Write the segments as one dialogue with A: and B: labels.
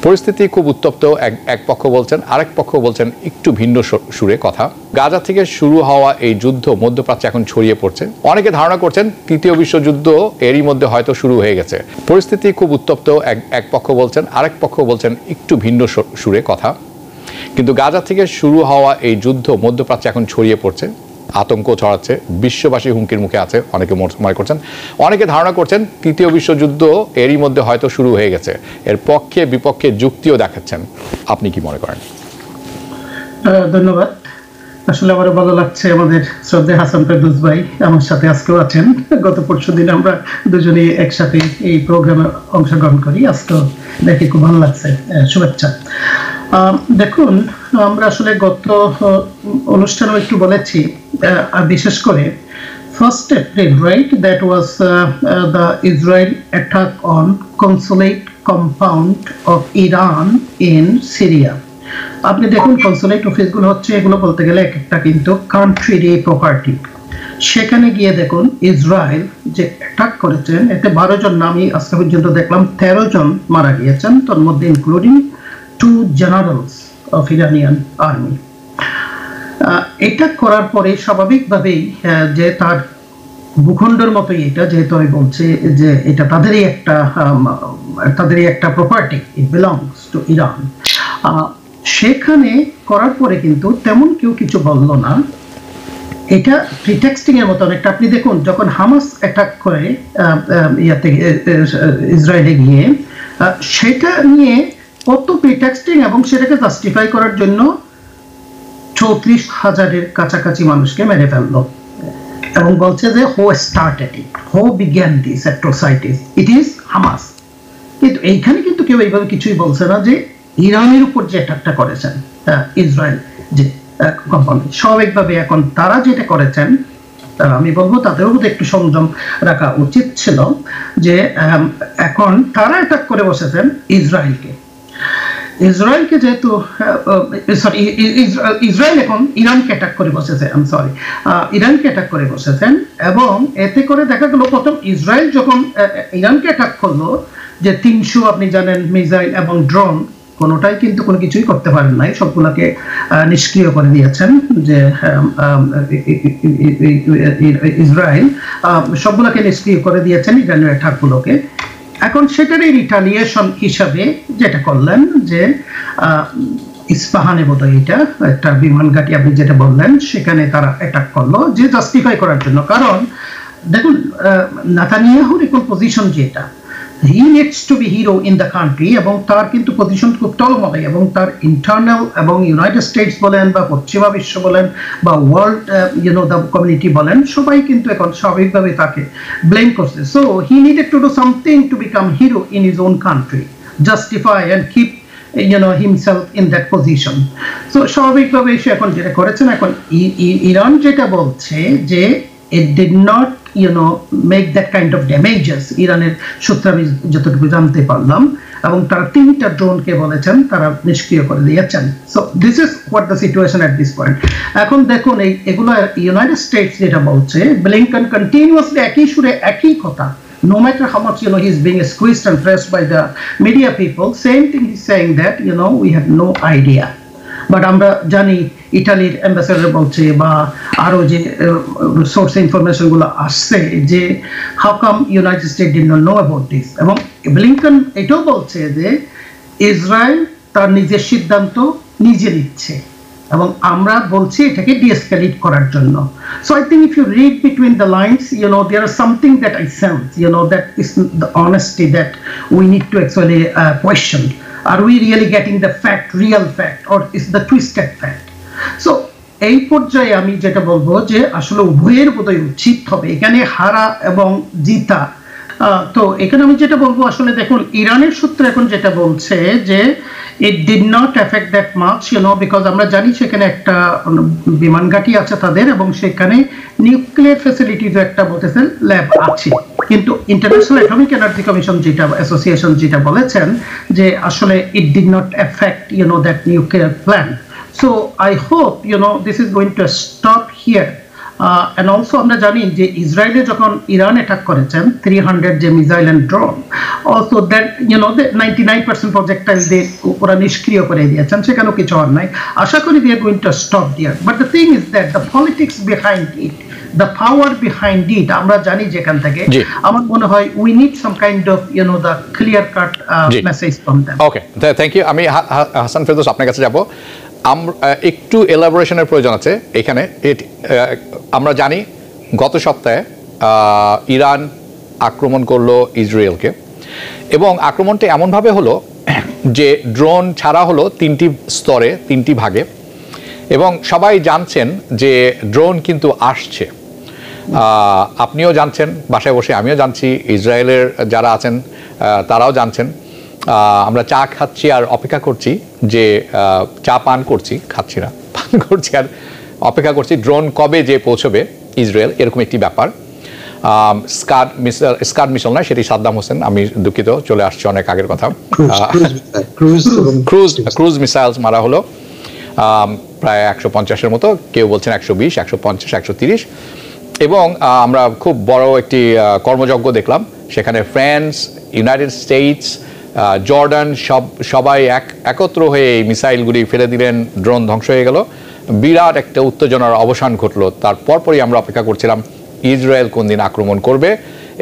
A: পরিস্থিতি খুব উত্তপ্ত। এক পক্ষ বলছেন, আরেক পক্ষ বলছেন একটু ভিন্ন সুরে কথা। গাজা থেকে শুরু হওয়া এই যুদ্ধ মধ্যপ্রাচ্যে এখন ছড়িয়ে পড়ছে। অনেকে ধারণা করছেন তৃতীয় বিশ্বযুদ্ধ এরই মধ্যে হয়তো শুরু হয়ে গেছে। পরিস্থিতি খুব উত্তপ্ত। এক পক্ষ বলছেন, আরেক পক্ষ বলছেন একটু ভিন্ন সুরে কথা। কিন্তু গাজা থেকে শুরু হওয়া এই যুদ্ধ মধ্যপ্রাচ্যে এখন ছড়িয়ে পড়ছে, আতঙ্ক ছড়াচ্ছে, বিশ্ববাসী হুমকির মুখে আছে অনেকে মনে করছেন। অনেকে ধারণা করছেন তৃতীয় বিশ্বযুদ্ধ এরই মধ্যে হয়তো শুরু হয়ে গেছে। এর পক্ষে বিপক্ষে যুক্তিও দেখাচ্ছেন। আপনি কি মনে করেন?
B: ধন্যবাদ। আসলে আমারও ভালো লাগছে আমাদের শ্রদ্ধেয় হাসান ফেরদৌস ভাই আমার সাথে আজকেও আছেন। গত পরশু দিন আমরা দুজনেই একসাথে এই প্রোগ্রামে অংশগ্রহণ করি। আজকেও দেখে খুব ভালো লাগছে। শুভেচ্ছা। দেখুন, আমরা আসলে গত অনুষ্ঠানেও একটু বলেছি, বিশেষ করে 1st April, right? That was the Israel attack on consulate compound of Iran in Syria. আপনি দেখুন কনসুলেট অফিসগুলো হচ্ছে, এগুলো বলতে গেলে এক একটা কিন্তু কান্ট্রিরই প্রপার্টি। সেখানে গিয়ে দেখুন ইসরায়েল যে অ্যাটাক করেছেন, এতে 12 জন, আমি আজকে পর্যন্ত দেখলাম 13 জন মারা গিয়েছেন, তার মধ্যে including 2 generals of Iranian army. এটা করার পরে স্বাভাবিকভাবেই যে তার ভূখণ্ডের মতোই এটা, যেহেতু আমি বলছি যে এটা তাদেরই একটা property, it belongs to Iran. সেখানে করার পরে কিন্তু তেমন কেউ কিছু বলল না। এটা প্রিটেক্সটিং এর মতো একটা। আপনি দেখুন যখন হামাস অ্যাটাক করে ইসরায়েলে গিয়ে, সেটা নিয়ে কত প্রিটেক্সটিং, এবং সেটাকে জাস্টিফাই করার জন্য 34,000-এর কাছাকাছি মানুষকে মেরে ফেললো এবং বলছে যে who started it, who began this atrocities, it is Hamas. কিন্তু এইখানে কিন্তু কেউ এইভাবে কিছুই বলছে না যে ইরানের উপর যে অ্যাটাকটা করেছেন ইসরায়েল, যে কোম্পানি, স্বাভাবিকভাবে এখন তারা যেটা করেছেন, আমি বলবো তাদেরও একটু সংযম রাখা উচিত ছিল। যে এখন তারা অ্যাটাক করে বসেছেন ইসরায়েলকে, যেহেতু ইসরায়েল এখন ইরানকে অ্যাটাক করে বসেছে, ইরানকে অ্যাটাক করে বসেছেন। এবং এতে করে দেখা গেল প্রথম ইসরায়েল যখন ইরানকে অ্যাটাক করলো, যে 300 আপনি জানেন মিসাইল এবং ড্রোন, কোনোটাই কিন্তু কোনো কিছুই করতে পারেন নাই, সবগুলোকে নিষ্ক্রিয় করে দিয়েছেন। যে ইসরায়েল সবগুলোকে নিষ্ক্রিয় করে দিয়েছেন ইরানের অ্যাটাকগুলোকে। এখন সেটারই রিটালিয়েশন হিসাবে যেটা করলেন, যে ইস্পাহানে বোধহয় এটা একটা বিমান ঘাঁটি আপনি যেটা বললেন, সেখানে তারা অ্যাটাক করলো, যে জাস্টিফাই করার জন্য। কারণ দেখুন নেতানিয়াহুর এখন পজিশন যেটা, he needs to be hero in the country, এবং তার কিন্তু পজিশন খুব টলমলে, এবং তার ইন্টারনাল এবং ইউনাইটেড স্টেটস বলেন বা পশ্চিমা বিশ্ব বলেন বা ওয়ার্ল্ড দ্য কমিউনিটি বলেন, সবাই কিন্তু এখন স্বাভাবিকভাবে তাকে ব্লেম করছে। So he needed to do something to become hero in his own country, justify and keep himself in that position. So স্বাভাবিকভাবে সে এখন যেটা করেছেন, এখন ইরান যেটা বলছে যে it did not make that kind of damages, ইরানের সূত্রে আমি যতটুকু জানতে পারলাম, এবং তারা 3টা ড্রোনকে বলেছেন তারা নিষ্ক্রিয় করে দিয়েছেন। So this is what the situation at this point. এখন দেখুন এগুলো ইউনাইটেড স্টেটস যেটা বলছে, ব্লিংকন কন্টিনিউয়াসলি একই সুরে একই কথা, no matter how much he's being squeezed and pressed by the media people, same thing he's saying that we have no idea. But আমরা জানি ইটালির অ্যাম্বাসেডর বলছে, বা আরো যে সোর্স ইনফরমেশন গুলো আসছে, যে how come United State did not know about this. এবং ব্লিংকন এটাও বলছে যে ইসরায়েল তার নিজের সিদ্ধান্ত নিজে নিচ্ছে, এবং আমরা বলছি এটাকে ডিএসকেলেট করার জন্য। So I think if you read between the lines, there are something that I sense, that is the honesty that we need to actually question. Are we really getting the fact, real fact, or is the twisted fact? So এই পর্যায়ে আমি যেটা বলবো যে আসলে উভয়ের বোধহয় উচিত হবে এখানে হারা এবং জিতা। তো এখানে আমি যেটা বলবো, আসলে দেখুন ইরানের সূত্র এখন যেটা বলছে যে it did not affect that much, because আমরা জানি সেখানে একটা বিমান ঘাঁটি আছে তাদের, এবং সেখানে নিউক্লিয়ার ফ্যাসিলিটিজ একটা বলতেছে ল্যাব আছে। কিন্তু ইন্টারন্যাশনাল অ্যাটমিক এনার্জি কমিশন যেটা অ্যাসোসিয়েশন যেটা বলেছেন যে আসলে it did not affect that nuclear plant. So I hope this is going to stop here. And also আমরা জানি যে ইসরায়েলে যখন ইরান অ্যাটাক করেছেন 300 যে missile and drone also that 99% projectile ওরা নিষ্ক্রিয় করে দিয়েছেন, সেখানেও কিছু আর নাই। আশা করি they are going to stop there, but the thing is that the politics behind it, the power behind it, আমরা জানি যেখান থেকে। আমার মনে হয় we need some kind of the clear cut message from them.
A: Okay, thank you. আমি হাসান ফেরদৌস আপনার কাছে যাব। একটু এলাবোরেশনের প্রয়োজন আছে এখানে। আমরা জানি গত সপ্তাহে ইরান আক্রমণ করলো ইসরায়েলকে, এবং আক্রমণটা এমনভাবে হলো যে ড্রোন ছাড়া হলো 3টি স্তরে, 3টি ভাগে, এবং সবাই জানছেন যে ড্রোন কিন্তু আসছে। আপনিও জানছেন, বাসায় বসে আমিও জানছি, ইসরায়েলের যারা আছেন তারাও জানছেন। আমরা চা খাচ্ছি আর অপেক্ষা করছি যে চা পান করছি, খাচ্ছি না, পান করছি আর অপেক্ষা করছি ড্রোন কবে যে পৌঁছবে ইসরায়েল, এরকম একটি ব্যাপার। স্কাড মিসাইল নয়, সেটি সাদ্দাম হোসেন, আমি দুঃখিত, চলে আসছে অনেক আগের কথা। ক্রুজ মিসাইলস মারা হলো প্রায় 150-এর মতো, কেউ বলছেন 120, 150, 130। এবং আমরা খুব বড় একটি কর্মযজ্ঞ দেখলাম সেখানে। ফ্রান্স, ইউনাইটেড স্টেটস, জর্ডান সবাই একত্র হয়ে এই মিসাইলগুলি ফেলে দিলেন, ড্রোন ধ্বংস হয়ে গেল, বিরাট একটা উত্তেজনার অবসান ঘটলো। তারপরই আমরা অপেক্ষা করছিলাম ইসরায়েল কোন দিন আক্রমণ করবে,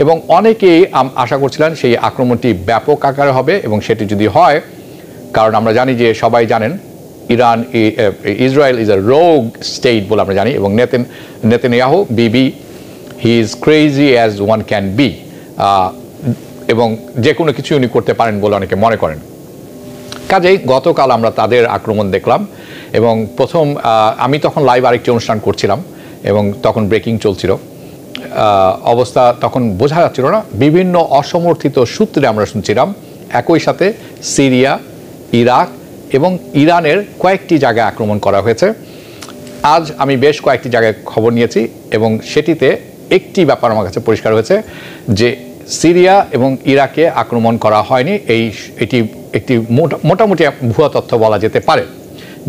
A: এবং অনেকেই আশা করছিলেন সেই আক্রমণটি ব্যাপক আকারে হবে, এবং সেটি যদি হয়, কারণ আমরা জানি যে সবাই জানেন ইসরায়েল ইজ আ রোগ স্টেট বলে আমরা জানি, এবং Netanyahu Bibi he is crazy as one can be, এবং যে কোনো কিছু উনি করতে পারেন বলে অনেকে মনে করেন। কাজেই গতকাল আমরা তাদের আক্রমণ দেখলাম, এবং প্রথম আমি তখন লাইভ আরেকটি অনুষ্ঠান করছিলাম, এবং তখন ব্রেকিং চলছিল, অবস্থা তখন বোঝা যাচ্ছিল না। বিভিন্ন অসমর্থিত সূত্রে আমরা শুনছিলাম একই সাথে সিরিয়া, ইরাক এবং ইরানের কয়েকটি জায়গায় আক্রমণ করা হয়েছে। আজ আমি বেশ কয়েকটি জায়গায় খবর নিয়েছি, এবং সেটিতে একটি ব্যাপার আমার কাছে পরিষ্কার হয়েছে যে সিরিয়া এবং ইরাকে আক্রমণ করা হয়নি। এটি একটি মোটামুটি ভুয়া তথ্য বলা যেতে পারে।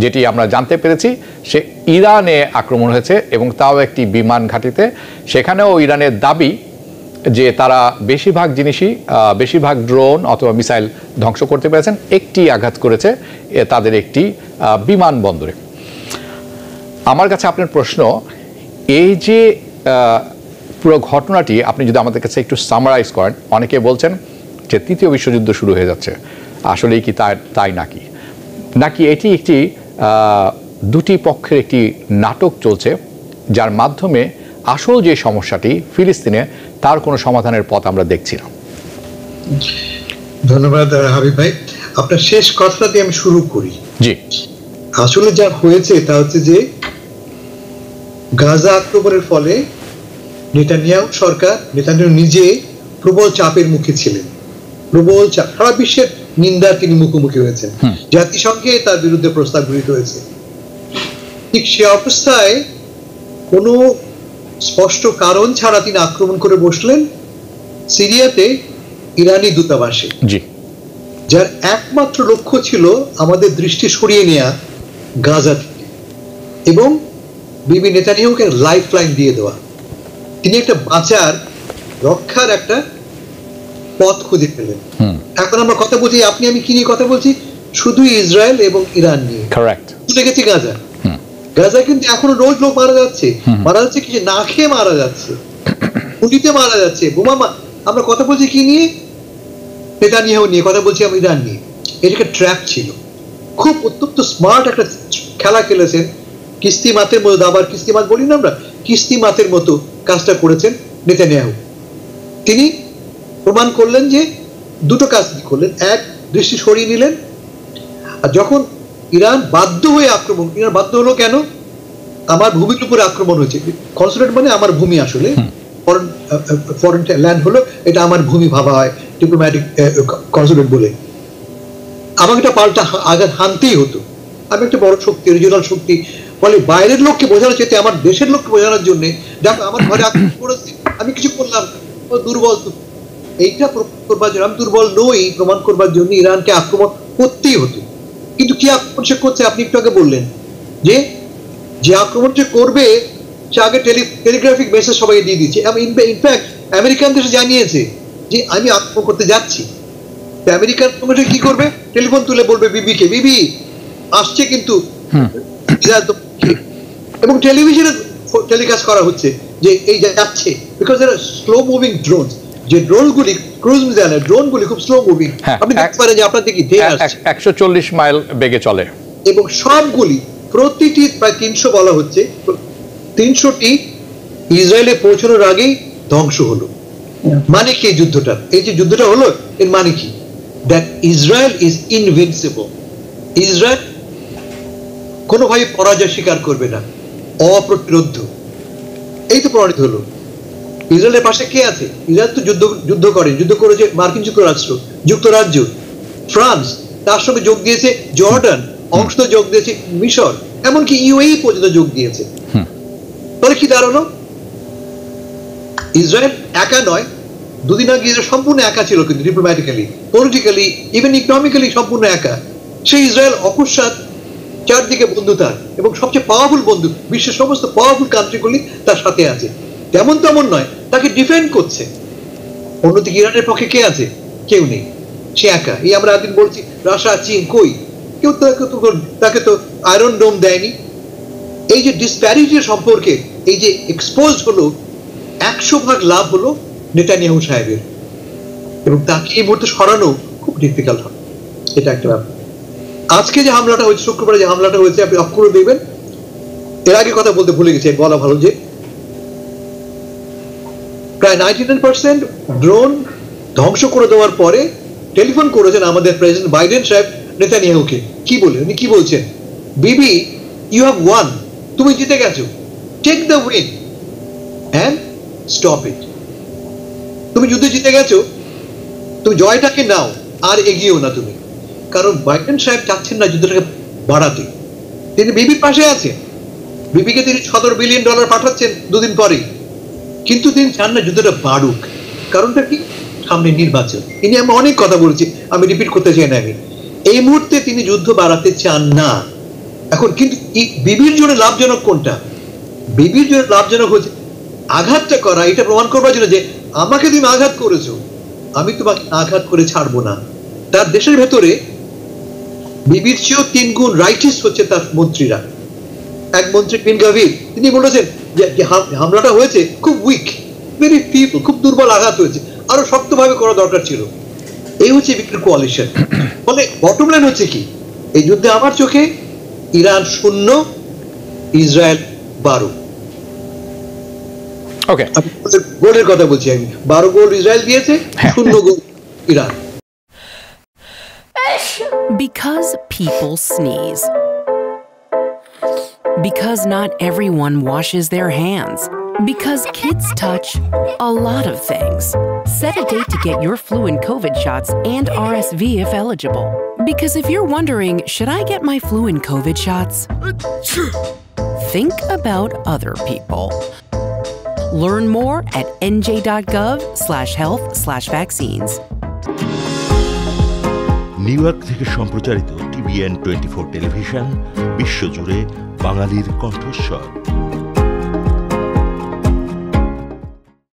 A: যেটি আমরা জানতে পেরেছি সে ইরানে আক্রমণ হয়েছে, এবং তাও একটি বিমান ঘাঁটিতে। সেখানেও ইরানের দাবি যে তারা বেশিরভাগ জিনিসই, বেশিরভাগ ড্রোন অথবা মিসাইল ধ্বংস করতে পেরেছেন, একটি আঘাত করেছে তাদের একটি বিমানবন্দরে। আমার কাছে আপনার প্রশ্ন, এই যে পুরো ঘটনাটি আপনি যদি আমাদের কাছে একটু সামারাইজ করেন। অনেকে বলছেন যে ৩য় বিশ্বযুদ্ধ শুরু হয়ে যাচ্ছে, আসলেই কি তাই নাকি এটি একটি দুটি পক্ষের একটি নাটক চলছে, যার মাধ্যমে আসল যে সমস্যাটি ফিলিস্তিনে, তার কোনো সমাধানের পথ আমরা দেখছি না?
C: ধন্যবাদ হাবিব ভাই। আপনার শেষ কথাটা দিয়ে আমি শুরু করি।
A: জি,
C: আসলে যা হয়েছে তা হচ্ছে যে গাজা আক্রমণের ফলে নেতানিয়াহু সরকার, নেতানিয়াহু নিজে প্রবল চাপের মুখে ছিলেন, প্রবল চাপ, সারা বিশ্বের নিন্দার তিনি মুখোমুখি হয়েছেন, জাতিসংঘে তার বিরুদ্ধে প্রস্তাব গৃহীত হয়েছে। ঠিক সে অবস্থায় কোনো স্পষ্ট কারণ ছাড়া তিনি আক্রমণ করে বসলেন সিরিয়াতে ইরানি দূতাবাসে, যার একমাত্র লক্ষ্য ছিল আমাদের দৃষ্টি সরিয়ে নেওয়া গাজা থেকে, এবং বিবি নেতানিয়াহুকে লাইফ লাইন দিয়ে দেওয়া। তিনি একটা বাঁচার, রক্ষার একটা পথ খুঁজে পেলেন। এখন আমরা কথা বলছি, আপনি আমি কি নিয়ে কথা বলছি? শুধু ইসরায়েল এবং ইরান নিয়ে। ভুলে গেছি গাজা। গাজা কিন্তু এখনো রোজ লোক মারা যাচ্ছে, কিছু না খেয়ে মারা যাচ্ছে, গুলিতে মারা যাচ্ছে, বোমা। আমরা কথা বলছি কি নিয়ে? নেতানিয়াহু নিয়ে কথা বলছি, আমি ইরান নিয়ে। এটা একটা ট্র্যাপ ছিল। খুব অত্যন্ত স্মার্ট একটা খেলা খেলেছেন, কিস্তি মাতের মতো, দাবার কিস্তি মাত বলি না আমরা, কিস্তি মাতের মতো কাজটা করেছেন নেতানিয়াহু। তিনি প্রমাণ করলেন যে দুটো কাজ করলেন। এক, দৃষ্টি সরিয়ে নিলেন, আর যখন ইরান বাধ্য হয়ে আক্রমণ, ইরান বাধ্য হলো কেন? আমার ভূমির উপরে আক্রমণ হয়েছে। কনসুলেট মানে আমার ভূমি, আসলে ফরেন ল্যান্ড হলো, এটা আমার ভূমি ভাবা হয় ডিপ্লোম্যাটিক কনসুলেট বলে। আমাকে একটা পাল্টা আঘাত হানতেই হতো। আমি একটা বড় শক্তি, রিজিওনাল শক্তি, ফলে বাইরের লোককে বোঝানোর চেয়ে আমার দেশের লোককে বোঝানোর জন্য, দেখো আমার ঘরে আক্রমণ করেছে, আমি কিছু করলাম, দুর্বল। এইটা প্রমাণ করবার জন্য, আমি দুর্বল নই প্রমাণ করবার জন্য ইরানকে আক্রমণ করতেই হতো। কিন্তু কি আক্রমণ সে করছে? আপনি একটু আগে বললেন যে আক্রমণ সে করবে সে আগে টেলিগ্রাফিক মেসেজ সবাই দিয়ে দিচ্ছে। ইনফ্যাক্ট আমেরিকান দেশে জানিয়েছে যে আমি আক্রমণ করতে যাচ্ছি। আমেরিকান কংগ্রেস কি করবে? টেলিফোন তুলে বলবে বিবিকে, বিবি আসছে কিন্তু, এবং টেলিভিশনে টেলিকাস্ট করা হচ্ছে যে এই যাচ্ছে, বিকজ এরা স্লো মুভিং ড্রোন, যে ড্রোনগুলি ক্রুজ মিসাইলের ড্রোনগুলি খুব স্লো মুভিং, আপনি দেখতে পারেন যে আপনার দিকে ধেয়ে আসছে
A: 140 মাইল বেগে চলে,
C: এবং সবগুলি প্রতিটি প্রায় 300 বলা হচ্ছে, 300টি ইসরায়েলে পৌঁছানোর আগেই ধ্বংস হলো। মানে কি এই যুদ্ধটা, এই যে যুদ্ধটা হলো এর মানে কি? That Israel is invincible, Israel কোনোভাবে পরাজয় স্বীকার করবে না, অপ্রতিরোধ্য। এই তো প্রমাণিত হলো। ইসরায়েলের পাশে কে আছে? ইসরায়েল তো যুদ্ধ করেছে মার্কিন যুক্তরাজ্য, ফ্রান্স, তার সঙ্গে যোগ দিয়েছে জর্ডান, অংশ যোগ দিয়েছে মিশর, এমনকি ইউএই পর্যন্ত যোগ দিয়েছে। তাহলে কি দাঁড়ালো? ইসরায়েল একা নয়, দুদিন আগে ইসরায়েল সম্পূর্ণ একা ছিল, কিন্তু ডিপ্লোম্যাটিক্যালি, পলিটিক্যালি, ইভেন ইকোনমিক্যালি সম্পূর্ণ একা। সেই ইসরায়েল অকস্মাৎ চারদিকে বন্ধু তার, এবং সবচেয়ে পাওয়ারফুল বন্ধু, বিশ্বের সমস্ত পাওয়ারফুল কান্ট্রিগুলি তার সাথে আছে। তেমন নয়, তাকে ডিফেন্ড করছে। অন্যদিকে ইরানের পক্ষে কে আছে? কেউ নেই, সে একা। এই আমরা একদিন বলছি রাশিয়া, চীন, কই কেউ তাকে তো আয়রন ডোম দেয়নি। এই যে ডিসপ্যারিটির সম্পর্কে এই যে এক্সপোজ হলো, 100 ভাগ লাভ হলো নেতানিয়াহু সাহেবের, এবং তাকে এই মুহূর্তে সরানো খুব ডিফিকাল্ট হবে। এটা একটা ব্যাপার। আজকে যে হামলাটা হয়েছে, শুক্রবারে যে হামলাটা হয়েছে, আপনি অক্ষরে দেখবেন, এর আগে কথা বলতে ভুলে গেছে, বলা ভালো যে প্রায় 99% ড্রোন ধ্বংস করে দেওয়ার পরে টেলিফোন করেছেন আমাদের প্রেসিডেন্ট বাইডেন সাহেব নেতানিয়াহুকে। কি বলে, উনি কি বলছেন? বিবি, ইউ হ্যাভ ওয়ান, তুমি জিতে গেছো, take the win and stop it. তুমি যুদ্ধে জিতে গেছো, তুমি জয়টাকে নাও, আর এগিয়েও না তুমি। কারণ বাইডেন সাহেব চাচ্ছেন না যুদ্ধটাকে বাড়াতে। তিনি বিবির পাশে আছেন, বিবিকে তিনি $17 বিলিয়ন পাঠাচ্ছেন দুদিন পরেই, কিন্তু তিনি চান না যুদ্ধটা বাড়ুক। কারণটা কি? সামনে নির্বাচন। তিনি আমি অনেক কথা বলছি, আমি রিপিট করতে চাই না। আমি এই মুহূর্তে তিনি যুদ্ধ বাড়াতে চান না এখন। কিন্তু বিবির জন্য লাভজনক কোনটা? বিবির জন্য লাভজনক হচ্ছে আঘাতটা করা, এটা প্রমাণ করবার জন্য যে আমাকে তুমি আঘাত করেছো, আমি তোমাকে আঘাত করে ছাড়বো না। তার দেশের ভেতরে বিবির চেয়েও 3 গুণ রাইটিস্ট হচ্ছে তার মন্ত্রীরা। এক মন্ত্রী বিন গাভির, তিনি বলেছেন যে হামলাটা হয়েছে খুব উইক, ভেরি ফিবল, খুব দুর্বল আঘাত হয়েছে, আরো শক্তভাবে করা দরকার ছিল। এই হচ্ছে বিবির কোয়ালিশন। ফলে বটম লাইন হচ্ছে কি, এই যুদ্ধে আমার চোখে ইরান 0, ইসরায়েল 12।
A: ওকে,
C: গোলের কথা বলছি আমি, 12 গোল ইসরায়েল দিয়েছে, 0 গোল Iran.
D: Because people sneeze. Because not everyone washes their hands. Because kids touch a lot of things. Set a date to get your flu and COVID shots and RSV if eligible. Because if you're wondering, should I get my flu and COVID shots? Think about other people. Learn more at nj.gov/health/vaccines.
E: New York থেকে সম্প্রচারিত TVN 24 television বিশ্বজুড়ে বাঙালির কণ্ঠস্বর।